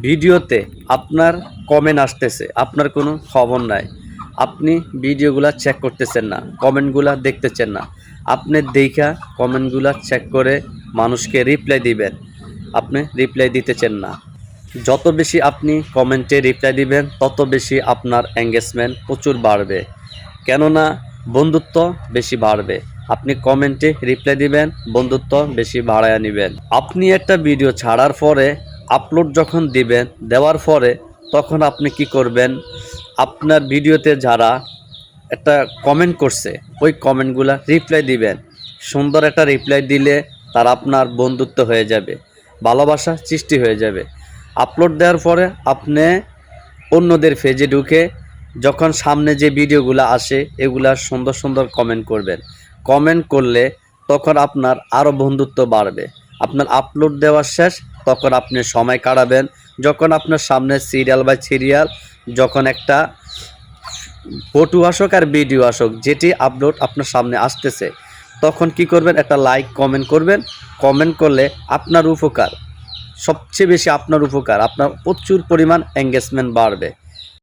ভিডিওতে আপনার কমেন্ট আসতেছে, আপনার কোনো খবর নাই, আপনি ভিডিওগুলো চেক করতেছেন না, কমেন্টগুলো দেখতেছেন না। আপনি দেখা কমেন্টগুলো চেক করে মানুষকে রিপ্লাই দিবেন, আপনি রিপ্লাই দিতেছেন না। যত বেশি আপনি কমেন্টে রিপ্লাই দিবেন তত বেশি আপনার এঙ্গেজমেন্ট প্রচুর বাড়বে, কেননা বন্ধুত্ব বেশি বাড়বে। আপনি কমেন্টে রিপ্লাই দিবেন, বন্ধুত্ব বেশি বাড়ায় নেবেন। আপনি একটা ভিডিও ছাড়ার পরে আপলোড যখন দিবেন, দেওয়ার পরে তখন আপনি কি করবেন, আপনার ভিডিওতে যারা একটা কমেন্ট করছে ওই কমেন্টগুলা রিপ্লাই দিবেন। সুন্দর একটা রিপ্লাই দিলে তার আপনার বন্ধুত্ব হয়ে যাবে, ভালোবাসা সৃষ্টি হয়ে যাবে। আপলোড দেওয়ার পরে আপনি অন্যদের পেজে ঢুকে যখন সামনে যে ভিডিওগুলো আসে এগুলা সুন্দর সুন্দর কমেন্ট করবেন। কমেন্ট করলে তখন আপনার আরও বন্ধুত্ব বাড়বে। আপনার আপলোড দেওয়া শেষ, তখন আপনি সময় কাটাবেন যখন আপনার সামনে সিরিয়াল বাই সিরিয়াল যখন একটা ফটো আসুক আর ভিডিও আসুক, যেটি আপলোড আপনার সামনে আসতেছে, তখন কি করবেন, একটা লাইক কমেন্ট করবেন। কমেন্ট করলে আপনার উপকার, সবচেয়ে বেশি আপনার উপকার, আপনার প্রচুর পরিমাণ এঙ্গেজমেন্ট বাড়বে।